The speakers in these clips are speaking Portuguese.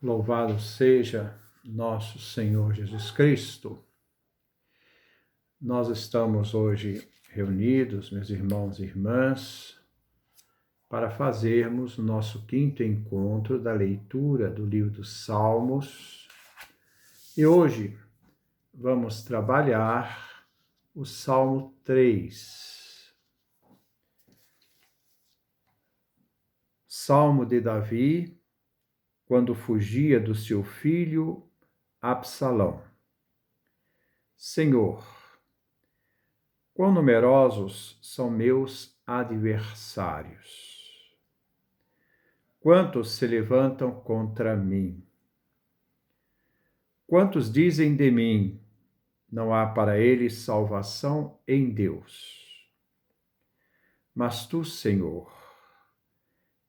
Louvado seja nosso Senhor Jesus Cristo. Nós estamos hoje reunidos, meus irmãos e irmãs, para fazermos o nosso quinto encontro da leitura do livro dos Salmos. E hoje vamos trabalhar o Salmo 3. Salmo de Davi, quando fugia do seu filho Absalão. Senhor, quão numerosos são meus adversários! Quantos se levantam contra mim? Quantos dizem de mim, não há para eles salvação em Deus? Mas tu, Senhor,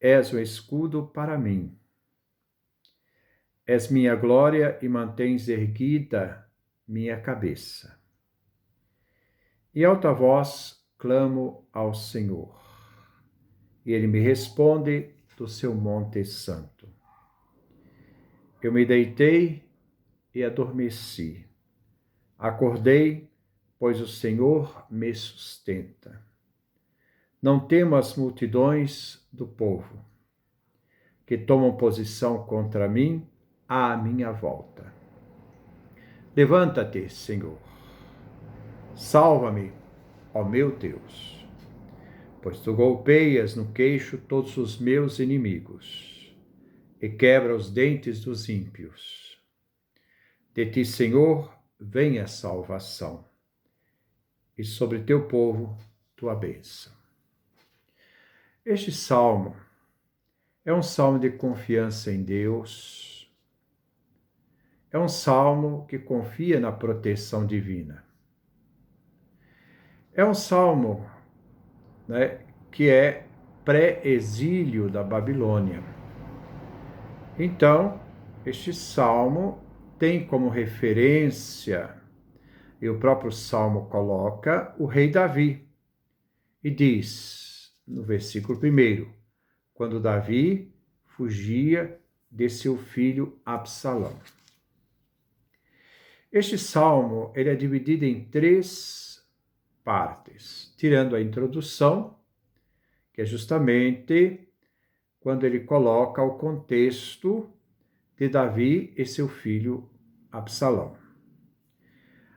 és um escudo para mim. És minha glória e mantens erguida minha cabeça. E alta voz clamo ao Senhor, e ele me responde do seu monte santo. Eu me deitei e adormeci. Acordei, pois o Senhor me sustenta. Não temo as multidões do povo, que tomam posição contra mim à minha volta. Levanta-te, Senhor. Salva-me, ó meu Deus, pois tu golpeias no queixo todos os meus inimigos e quebra os dentes dos ímpios. De ti, Senhor, vem a salvação, e sobre teu povo tua bênção. Este salmo é um salmo de confiança em Deus, é um salmo que confia na proteção divina. É um salmo, que é pré-exílio da Babilônia. Então, este salmo tem como referência, e o próprio salmo coloca, o rei Davi. E diz, no versículo 1, quando Davi fugia de seu filho Absalão. Este salmo ele é dividido em 3 partes, tirando a introdução, que é justamente quando ele coloca o contexto de Davi e seu filho Absalão.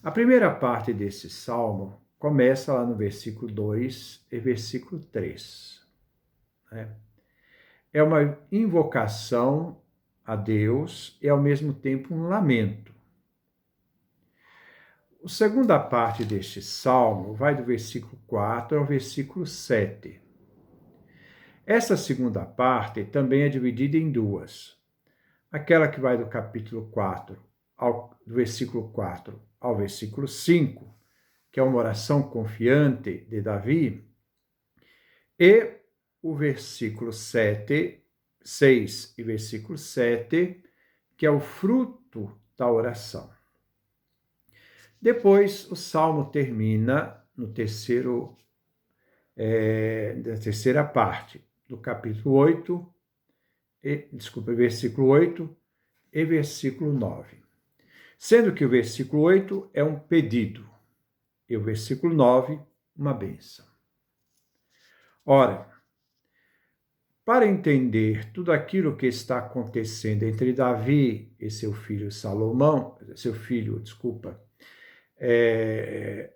A primeira parte desse salmo começa lá no versículo 2 e versículo 3. É uma invocação a Deus e, ao mesmo tempo, um lamento. A segunda parte deste salmo vai do versículo 4 ao versículo 7. Essa segunda parte também é dividida em 2. Aquela que vai do capítulo 4, do versículo 4 ao versículo 5, que é uma oração confiante de Davi, e o versículo 6 e versículo 7, que é o fruto da oração. Depois, o salmo termina no da terceira parte, do capítulo 8, versículo 8 e versículo 9. Sendo que o versículo 8 é um pedido e o versículo 9, uma bênção. Ora, para entender tudo aquilo que está acontecendo entre Davi e seu filho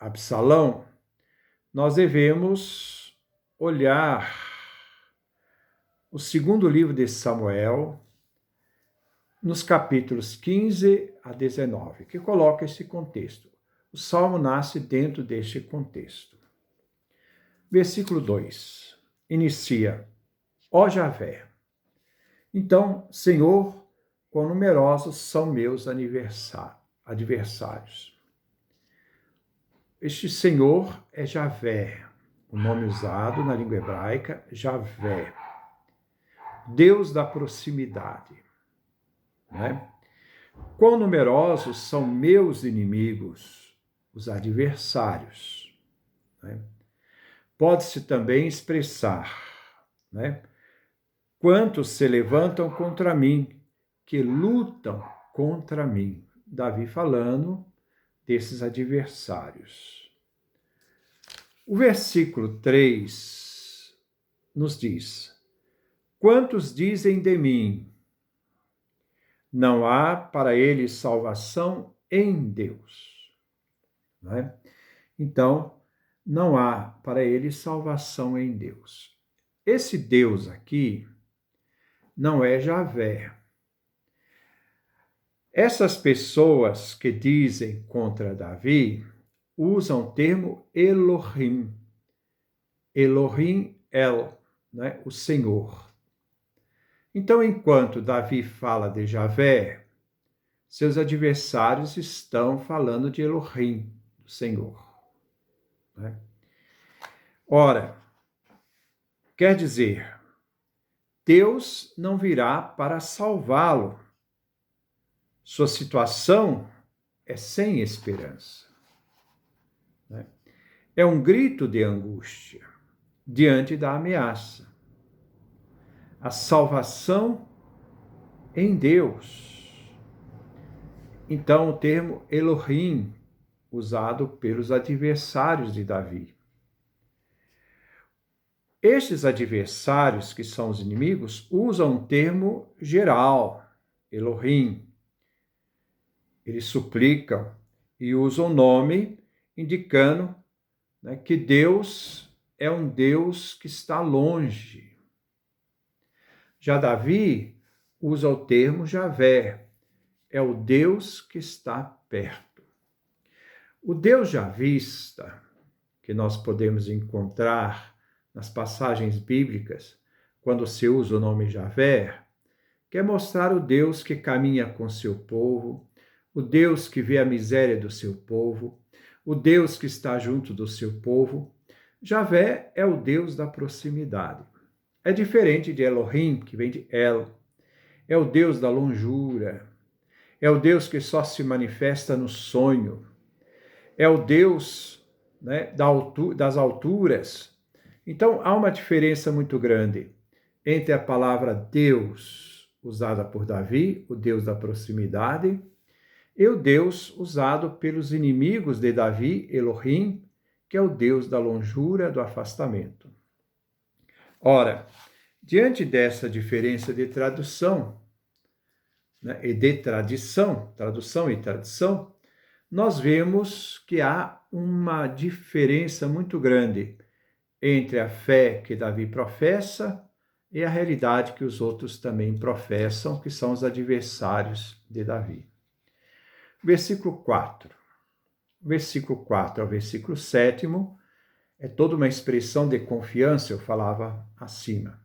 Absalão, nós devemos olhar o segundo livro de Samuel, nos capítulos 15 a 19, que coloca esse contexto. O salmo nasce dentro deste contexto. Versículo 2, inicia, ó Javé. Então, Senhor, quão numerosos são meus adversários. Este Senhor é Javé, o nome usado na língua hebraica, Javé, Deus da proximidade. Quão numerosos são meus inimigos, os adversários. Pode-se também expressar, quantos se levantam contra mim que lutam contra mim. Davi falando desses adversários. O versículo 3 nos diz: quantos dizem de mim, não há para eles salvação em Deus. Não é? Então, não há para eles salvação em Deus. Esse Deus aqui não é Javé. Essas pessoas que dizem contra Davi usam o termo Elohim. Elohim El, né? O Senhor. Então, enquanto Davi fala de Javé, seus adversários estão falando de Elohim, do Senhor. Né? Ora, quer dizer, Deus não virá para salvá-lo. Sua situação é sem esperança. Né? É um grito de angústia diante da ameaça. A salvação em Deus. Então, o termo Elohim, usado pelos adversários de Davi. Estes adversários, que são os inimigos, usam um termo geral, Elohim. Eles suplicam e usam o nome indicando, né, que Deus é um Deus que está longe. Já Davi usa o termo Javé, é o Deus que está perto. O Deus javista, que nós podemos encontrar nas passagens bíblicas, quando se usa o nome Javé, quer mostrar o Deus que caminha com seu povo, o Deus que vê a miséria do seu povo, o Deus que está junto do seu povo. Javé é o Deus da proximidade. É diferente de Elohim, que vem de El. É o Deus da longura. É o Deus que só se manifesta no sonho. É o Deus, né, das alturas. Então, há uma diferença muito grande entre a palavra Deus, usada por Davi, o Deus da proximidade, e o Deus usado pelos inimigos de Davi, Elohim, que é o Deus da longura, do afastamento. Ora, diante dessa diferença de tradução, né, e de tradução e tradição, nós vemos que há uma diferença muito grande entre a fé que Davi professa e a realidade que os outros também professam, que são os adversários de Davi. Versículo 4. Versículo 4 ao versículo 7 é toda uma expressão de confiança, eu falava acima.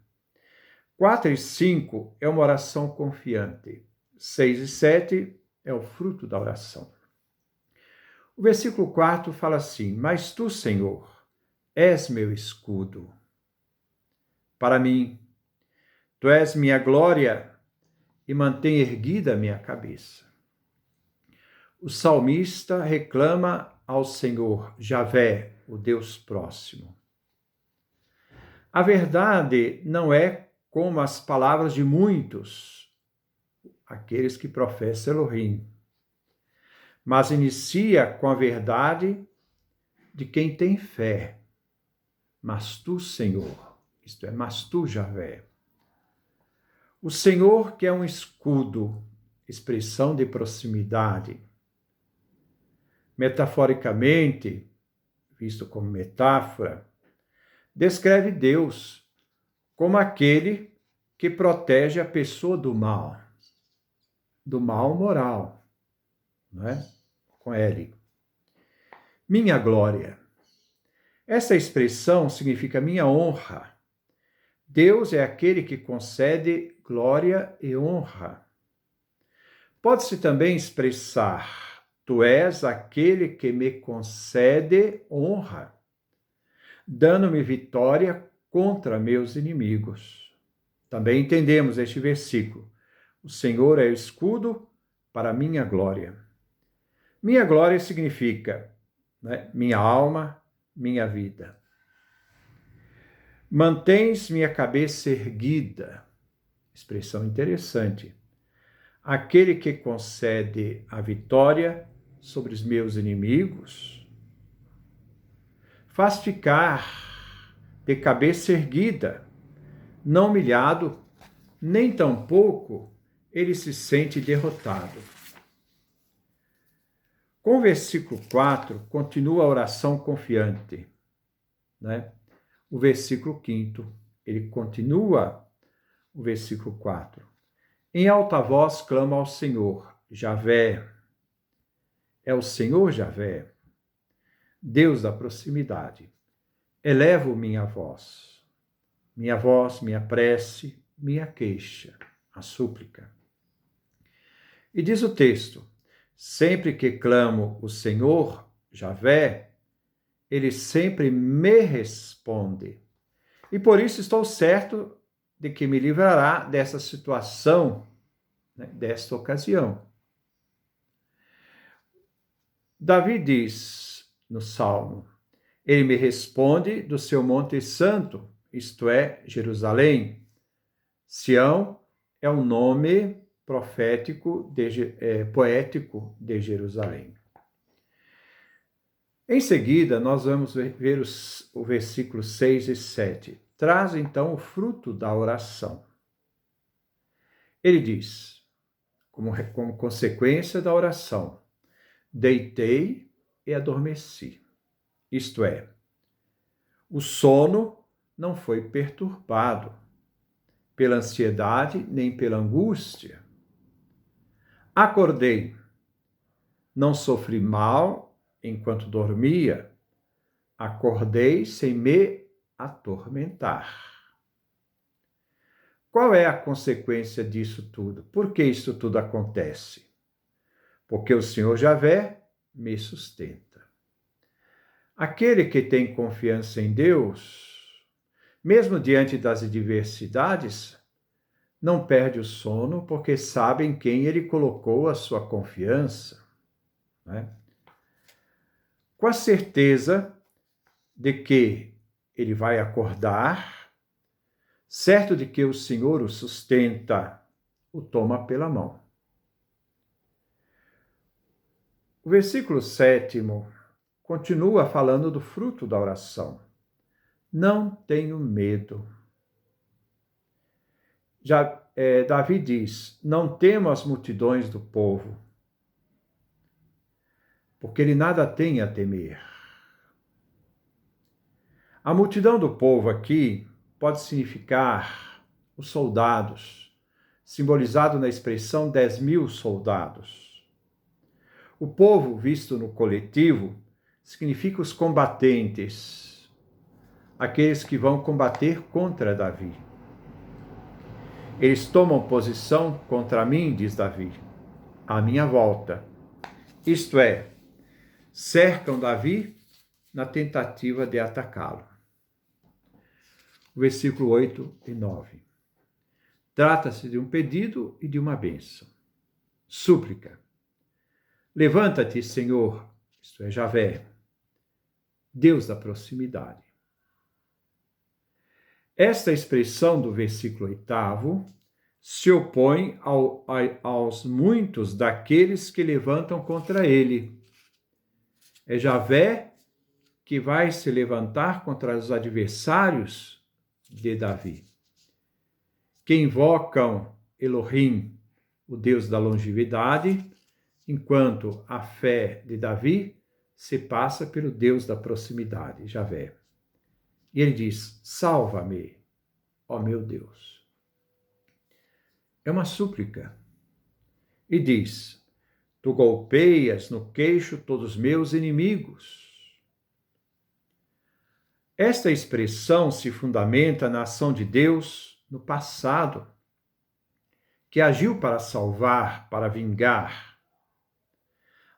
4 e 5 é uma oração confiante. 6 e 7 é o fruto da oração. O versículo 4 fala assim: mas tu, Senhor, és meu escudo. Para mim, tu és minha glória e mantém erguida a minha cabeça. O salmista reclama ao Senhor, Javé, o Deus próximo. A verdade não é como as palavras de muitos, aqueles que professam Elohim, mas inicia com a verdade de quem tem fé. Mas tu, Senhor, isto é, mas tu, Javé. O Senhor, que é um escudo, expressão de proximidade. Metaforicamente, visto como metáfora, descreve Deus como aquele que protege a pessoa do mal moral, não é? Com L. Minha glória. Essa expressão significa minha honra. Deus é aquele que concede glória e honra. Pode-se também expressar: tu és aquele que me concede honra, dando-me vitória contra meus inimigos. Também entendemos este versículo: o Senhor é o escudo para minha glória. Minha glória significa, né, minha alma, minha vida. Mantens minha cabeça erguida. Expressão interessante. aquele que concede a vitória sobre os meus inimigos, faz ficar de cabeça erguida, não humilhado, nem tampouco ele se sente derrotado. Com o versículo 4, continua a oração confiante, né? O versículo 5, ele continua o versículo 4. Em alta voz clama ao Senhor, Javé. É o Senhor Javé, Deus da proximidade. Elevo minha voz, minha prece, minha queixa, a súplica. E diz o texto: sempre que clamo o Senhor, Javé, ele sempre me responde. E por isso estou certo de que me livrará dessa situação, né, desta ocasião. Davi diz no Salmo: ele me responde do seu Monte Santo, isto é, Jerusalém. Sião é o nome profético, poético de Jerusalém. Em seguida, nós vamos ver o versículo 6 e 7. Traz então o fruto da oração. Ele diz, como consequência da oração: deitei e adormeci. Isto é, o sono não foi perturbado pela ansiedade nem pela angústia. Acordei, não sofri mal enquanto dormia, acordei sem me atormentar. Qual é a consequência disso tudo? Por que isso tudo acontece? Porque o Senhor Javé me sustenta. Aquele que tem confiança em Deus, mesmo diante das adversidades, não perde o sono porque sabe em quem ele colocou a sua confiança, né? Com a certeza de que ele vai acordar, certo de que o Senhor o sustenta, o toma pela mão. O versículo 7 continua falando do fruto da oração. Não tenho medo. Davi diz: não temo as multidões do povo, porque ele nada tem a temer. A multidão do povo aqui pode significar os soldados, simbolizado na expressão 10.000 soldados. O povo, visto no coletivo, significa os combatentes, aqueles que vão combater contra Davi. Eles tomam posição contra mim, diz Davi, à minha volta. Isto é, cercam Davi na tentativa de atacá-lo. Versículo 8 e 9. Trata-se de um pedido e de uma bênção. Súplica. Levanta-te, Senhor, isto é, Javé, Deus da proximidade. Esta expressão do versículo 8 se opõe aos muitos daqueles que levantam contra ele. É Javé que vai se levantar contra os adversários de Davi, que invocam Elohim, o Deus da longevidade, enquanto a fé de Davi se passa pelo Deus da proximidade, Javé. E ele diz: salva-me, ó meu Deus. É uma súplica. E diz: tu golpeias no queixo todos os meus inimigos. Esta expressão se fundamenta na ação de Deus no passado, que agiu para salvar, para vingar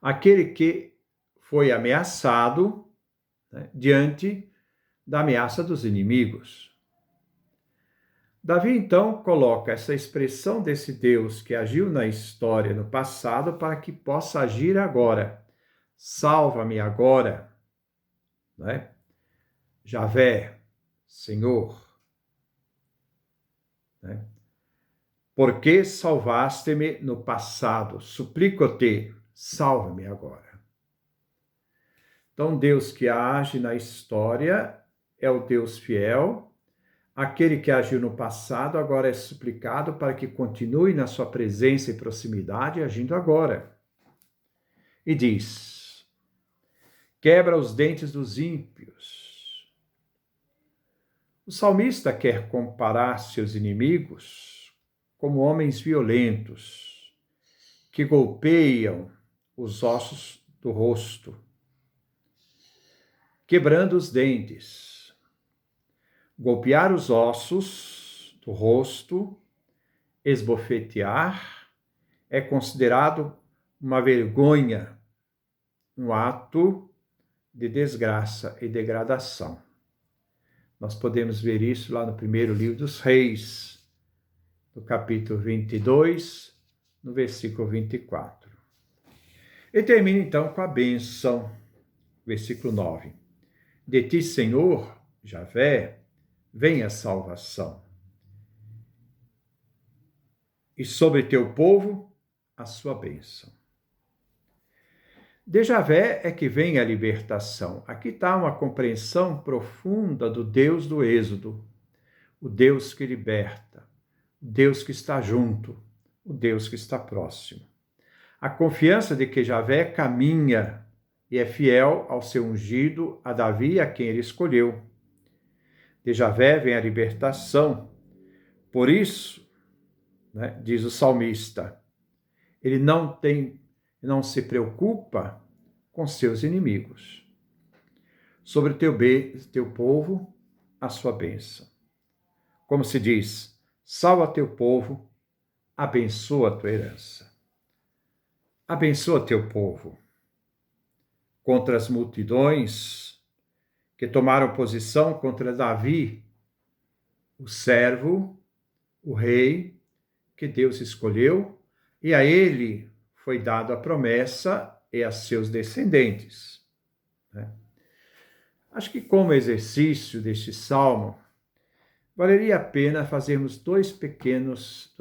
aquele que foi ameaçado, né, diante da ameaça dos inimigos. Davi, então, coloca essa expressão desse Deus que agiu na história, no passado, para que possa agir agora. Salva-me agora, né? Javé, Senhor. Né? Porque salvaste-me no passado, suplico-te, salva-me agora. Então, Deus que age na história é o Deus fiel. Aquele que agiu no passado agora é suplicado para que continue na sua presença e proximidade, agindo agora. E diz: quebra os dentes dos ímpios. O salmista quer comparar seus inimigos como homens violentos, que golpeiam os ossos do rosto, quebrando os dentes. Golpear os ossos do rosto, esbofetear, é considerado uma vergonha, um ato de desgraça e degradação. Nós podemos ver isso lá no primeiro livro dos Reis, no capítulo 22, no versículo 24. E termina então com a bênção, versículo 9. De ti, Senhor, Javé, vem a salvação. E sobre teu povo, a sua bênção. De Javé é que vem a libertação. Aqui está uma compreensão profunda do Deus do Êxodo, o Deus que liberta, o Deus que está junto, o Deus que está próximo. A confiança de que Javé caminha e é fiel ao seu ungido, a Davi, a quem ele escolheu. De Javé vem a libertação. Por isso, diz o salmista, ele não se preocupa com seus inimigos. Sobre teu povo, a sua bênção. Como se diz, salva teu povo, abençoa a tua herança. Abençoa teu povo contra as multidões que tomaram posição contra Davi, o servo, o rei que Deus escolheu, e a ele foi dada a promessa e a seus descendentes. Acho que como exercício deste salmo, valeria a pena fazermos duas pequenas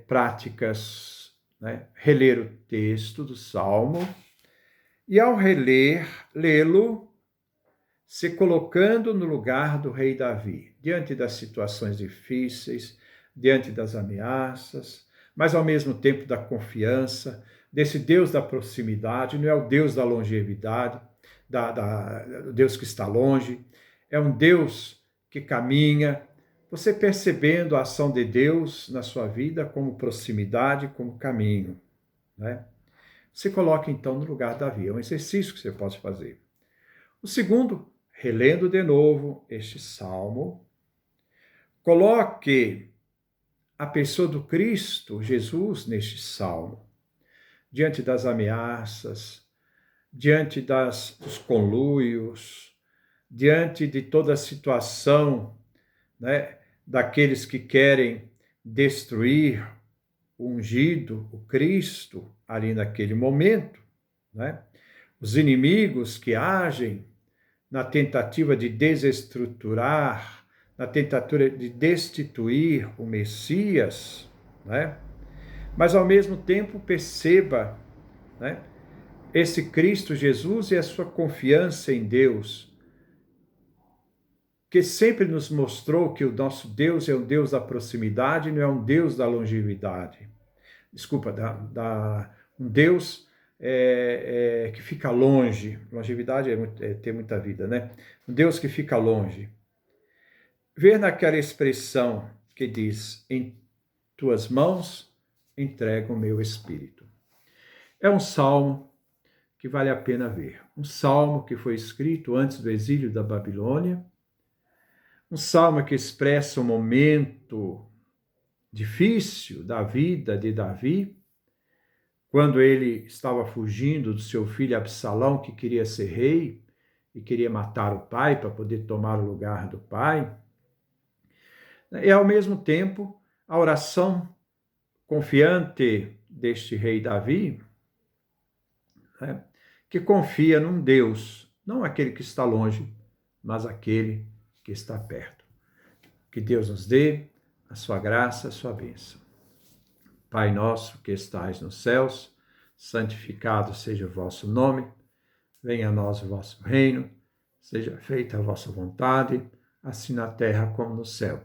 práticas, reler o texto do salmo e, ao lê-lo, se colocando no lugar do rei Davi, diante das situações difíceis, diante das ameaças, mas ao mesmo tempo da confiança, desse Deus da proximidade, não é o Deus da longevidade, o Deus que está longe, é um Deus que caminha, você percebendo a ação de Deus na sua vida como proximidade, como caminho. Se coloque então no lugar de Davi, é um exercício que você pode fazer. O segundo, relendo de novo este salmo, coloque a pessoa do Cristo, Jesus, neste salmo, diante das ameaças, diante dos conluios, diante de toda a situação, daqueles que querem destruir o ungido, o Cristo, ali naquele momento, os inimigos que agem na tentativa de desestruturar, na tentativa de destituir o Messias, mas ao mesmo tempo perceba esse Cristo Jesus e a sua confiança em Deus, que sempre nos mostrou que o nosso Deus é um Deus da proximidade, não é um Deus da longevidade. Desculpa, um Deus que fica longe. Longevidade é ter muita vida, Um Deus que fica longe. Ver naquela expressão que diz, em tuas mãos entrego o meu espírito. É um salmo que vale a pena ver. Um salmo que foi escrito antes do exílio da Babilônia, um salmo que expressa um momento difícil da vida de Davi, quando ele estava fugindo do seu filho Absalão, que queria ser rei e queria matar o pai para poder tomar o lugar do pai. E, ao mesmo tempo, a oração confiante deste rei Davi, que confia num Deus, não aquele que está longe, mas aquele que está perto. Que Deus nos dê a sua graça, a sua bênção. Pai nosso que estais nos céus, santificado seja o vosso nome, venha a nós o vosso reino, seja feita a vossa vontade, assim na terra como no céu.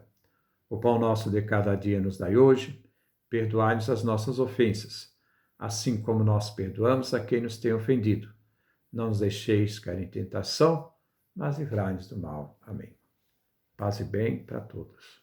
O pão nosso de cada dia nos dai hoje, perdoai-nos as nossas ofensas, assim como nós perdoamos a quem nos tem ofendido. Não nos deixeis cair em tentação, mas livrai-nos do mal. Amém. Paz e bem para todos.